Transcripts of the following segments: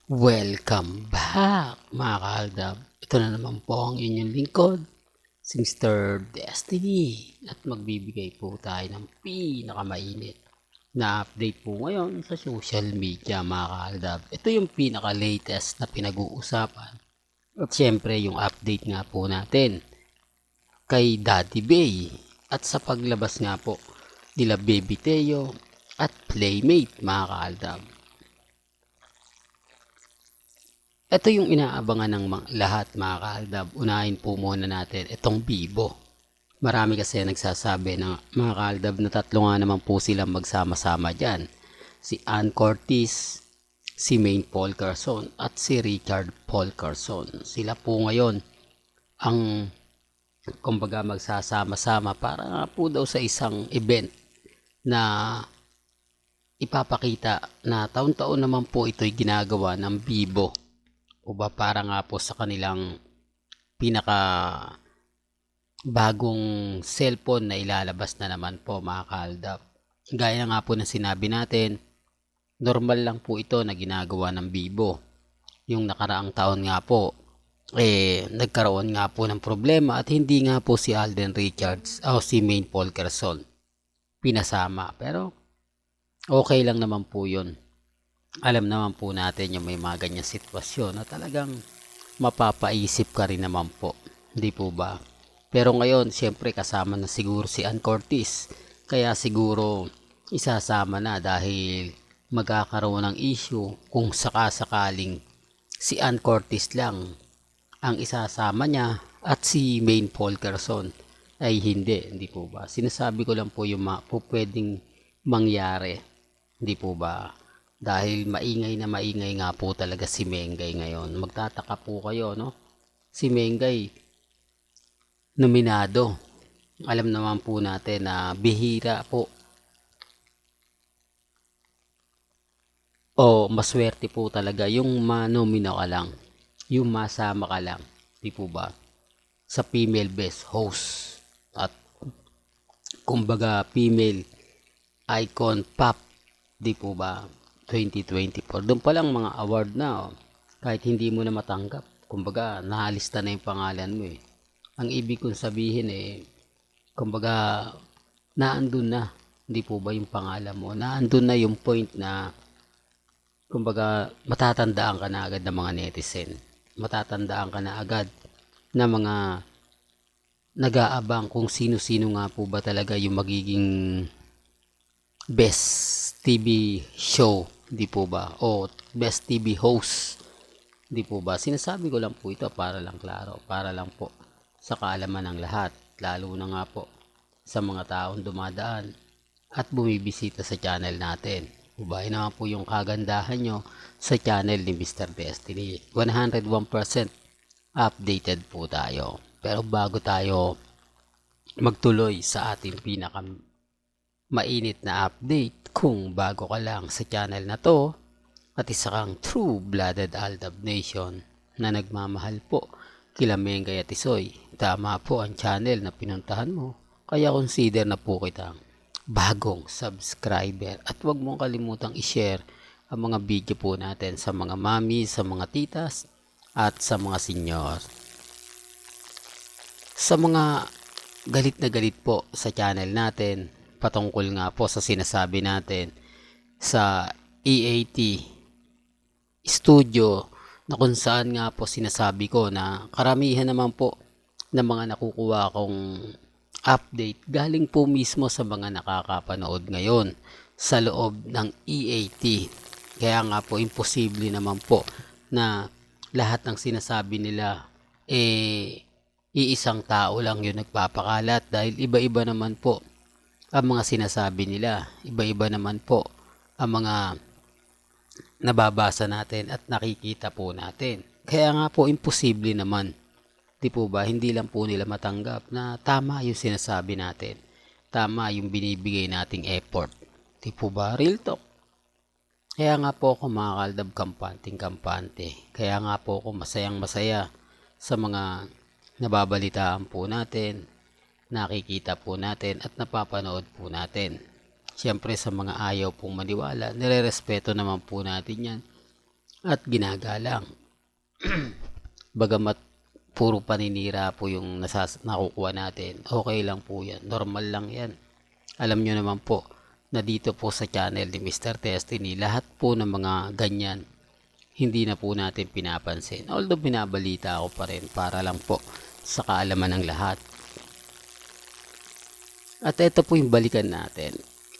Welcome back mga kaaldab. Ito na naman po ang inyong lingkod, si Mr. Destiny. At magbibigay po tayo ng pinakamainit na update po ngayon sa social media mga kaaldab. Ito yung pinaka-latest na pinag-uusapan. At syempre yung update nga po natin kay Daddy Bay. At sa paglabas nga po nila Baby Teo at Playmate mga kaaldab. Ito yung inaabangan ng lahat mga kaaldab. Unahin po muna natin itong Bibo. Marami kasi nagsasabi na mga kaaldab na tatlo nga naman po silang magsama-sama dyan. Si Ann Curtis, si Maine Paul Carson at si Richard Paul Carson. Sila po ngayon ang kumbaga magsasama-sama para nga po daw sa isang event na ipapakita na taon-taon naman po ito'y ginagawa ng Bibo. O ba para nga po sa kanilang pinaka bagong cellphone na ilalabas na naman po mga kaaldab. Gaya na nga po ng sinabi natin, normal lang po ito na ginagawa ng Vivo. Yung nakaraang taon nga po, nagkaroon nga po ng problema at hindi nga po si Alden Richards o si Maine Paul Carson pinasama. Pero okay lang naman po yun. Alam naman po natin yung may mga ganyang sitwasyon na talagang mapapaisip ka rin naman po. Hindi po ba? Pero ngayon, siyempre kasama na siguro si Ann Curtis. Kaya siguro isasama na dahil magkakaroon ng issue kung sakasakaling si Ann Curtis lang ang isasama niya at si Maine Paul Carson ay hindi po ba? Sinasabi ko lang po yung po pwedeng mangyari. Hindi po ba? Dahil maingay na maingay nga po talaga si Mengay ngayon. Magtataka po kayo, no? Si Mengay, nominado. Alam naman po natin na bihira po o maswerte po talaga yung manomino ka lang. Yung masama ka lang. Di po ba? Sa female best host. At kumbaga female icon pop. Di po ba? 2024. Doon pa lang mga award na, oh. Kahit hindi mo na matanggap. Kumbaga, nahalista na yung pangalan mo eh. Ang ibig kong sabihin kumbaga, naandun na. Hindi po ba yung pangalan mo? Naandun na yung point na, kumbaga, matatandaan ka na agad ng mga netizen. Matatandaan ka na agad na mga nag-aabang kung sino-sino nga po ba talaga yung magiging best TV show, di po ba? O best TV host, di po ba? Sinasabi ko lang po ito para lang klaro, para lang po sa kaalaman ng lahat, lalo na nga po sa mga taong dumadaan at bumibisita sa channel natin. Ubahin naman po yung kagandahan nyo sa channel ni Mr. Destiny. 101% updated po tayo. Pero bago tayo magtuloy sa ating pinaka mainit na update, kung bago ka lang sa channel na to at isa kang true-blooded Aldab Nation na nagmamahal po kila Mengay at Isoy, tama po ang channel na pinuntahan mo, kaya consider na po kitang bagong subscriber at huwag mong kalimutang i-share ang mga video po natin sa mga mami, sa mga titas at sa mga senior. Sa mga galit na galit po sa channel natin patungkol nga po sa sinasabi natin sa EAT studio na kung saan nga po sinasabi ko na karamihan naman po ng mga nakukuha kong update galing po mismo sa mga nakakapanood ngayon sa loob ng EAT. Kaya nga po imposible naman po na lahat ng sinasabi nila iisang tao lang yung nagpapakalat dahil iba-iba naman po ang mga sinasabi nila. Iba-iba naman po ang mga nababasa natin at nakikita po natin. Kaya nga po imposible naman. Di po ba? Hindi lang po nila matanggap na tama yung sinasabi natin. Tama yung binibigay nating effort. Di po ba? Real talk. Kaya nga po ako mga kaldab kampanting-kampante. Kaya nga po ako masayang masaya sa mga nababalitaan po natin, nakikita po natin at napapanood po natin. Siyempre sa mga ayaw pong maniwala, nirerespeto naman po natin yan. at ginagalang. Bagamat puro paninira po yung nakukuha natin, okay lang po yan, normal lang yan. Alam nyo naman po na dito po sa channel ni Mr. Destiny, lahat po ng mga ganyan hindi na po natin pinapansin, although binabalita ako pa rin para lang po sa kaalaman ng lahat. At ito po yung balikan natin.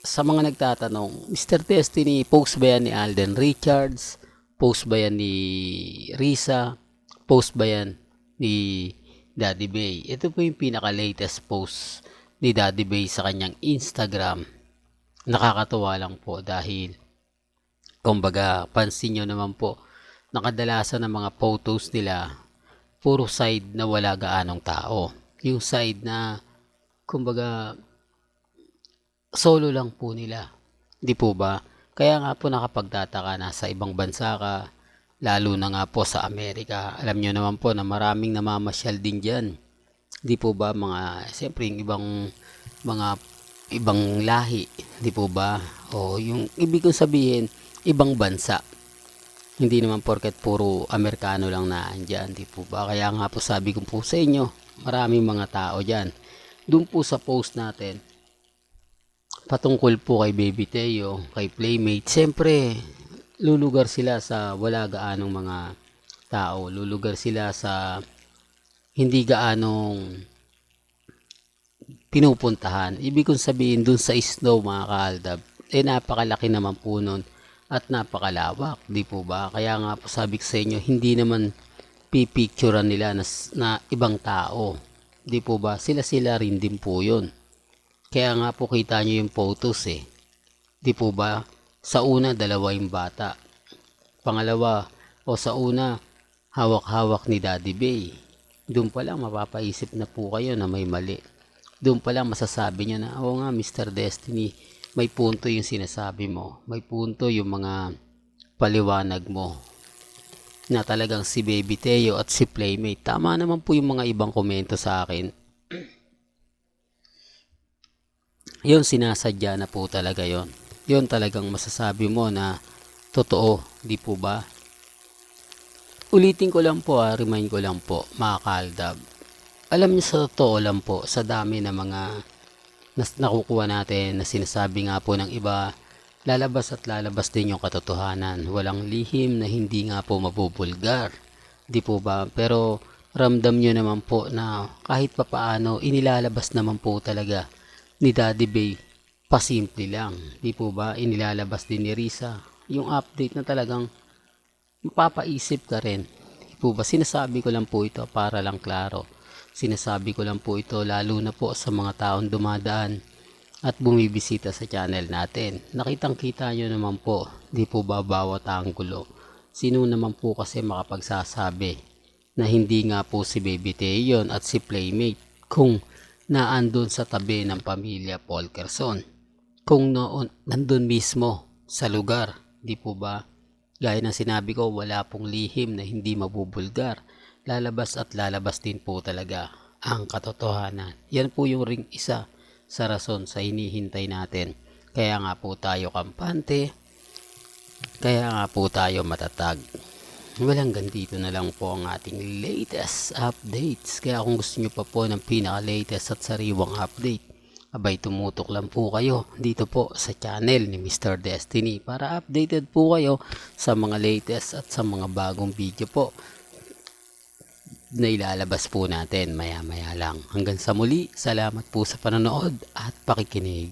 Sa mga nagtatanong, Mr. Destiny, post ba yan ni Alden Richards? Post ba yan ni Risa? Post ba yan ni Daddy Bay? Ito po yung pinaka-latest post ni Daddy Bay sa kanyang Instagram. Nakakatuwa lang po dahil kumbaga pansin nyo naman po, nakadalasan ng mga photos nila puro side na wala gaanong tao. Yung side na kumbaga solo lang po nila. Di po ba? Kaya nga po nakapagtataka na sa ibang bansa ka, lalo na nga po sa Amerika. Alam nyo naman po na maraming namamasyal din dyan. Di po ba siyempre yung ibang lahi. Di po ba? O yung ibig kong sabihin, ibang bansa. Hindi naman porket puro Amerikano lang na andyan. Di po ba? Kaya nga po sabi ko po sa inyo, maraming mga tao dyan. Doon po sa post natin, patungkol po kay Baby Teo, kay Playmate, siyempre lulugar sila sa wala gaanong mga tao, lulugar sila sa hindi gaanong pinupuntahan. Ibig kong sabihin dun sa snow mga kaaldab, napakalaki naman po nun at napakalawak, di po ba? Kaya nga po sabi ko sa inyo, hindi naman pipicturean nila na ibang tao, di po ba? Sila rin din po yun. Kaya nga po kita nyo yung photos di po ba? Sa una, dalawa yung bata. Pangalawa, sa una, hawak-hawak ni Daddy Bay. Doon pa lang mapapaisip na po kayo na may mali. Doon pa lang masasabi niya na, oo nga Mr. Destiny, may punto yung sinasabi mo. May punto yung mga paliwanag mo. Na talagang si Baby Teo at si Playmate. Tama naman po yung mga ibang komento sa akin. Yun, sinasadya na po talaga yon. Yun talagang masasabi mo na totoo, di po ba? Ulitin ko lang po, remind ko lang po, mga kaaldab. Alam niyo sa totoo lang po, sa dami na mga nakukuha natin na sinasabi nga po ng iba, lalabas at lalabas din yung katotohanan. Walang lihim na hindi nga po mabubulgar. Di po ba? Pero ramdam nyo naman po na kahit papaano, inilalabas naman po talaga ni Daddy Bay, pasimple lang. Di po ba? Inilalabas din ni Risa yung update na talagang mapapaisip ka rin. Di po ba? Sinasabi ko lang po ito para lang klaro. Sinasabi ko lang po ito lalo na po sa mga taong dumadaan at bumibisita sa channel natin. Nakitang kita nyo naman po, di po ba bawat anggulo. Sino naman po kasi makapagsasabi na hindi nga po si Baby Teo yun at si Playmate kung naandun sa tabi ng pamilya Polkerson, kung nandun mismo sa lugar, di po ba? Gaya ng sinabi ko, wala pong lihim na hindi mabubulgar. Lalabas at lalabas din po talaga ang katotohanan. Yan po yung ring isa sa rason sa hinihintay natin. Kaya nga po tayo kampante, kaya nga po tayo matatag. Hanggang dito na lang po ang ating latest updates. Kaya kung gusto nyo pa po ng pinaka-latest at sariwang update, abay tumutok lang po kayo dito po sa channel ni Mr. Destiny para updated po kayo sa mga latest at sa mga bagong video po na ilalabas po natin maya maya lang. Hanggang sa muli, salamat po sa panonood at pakikinig.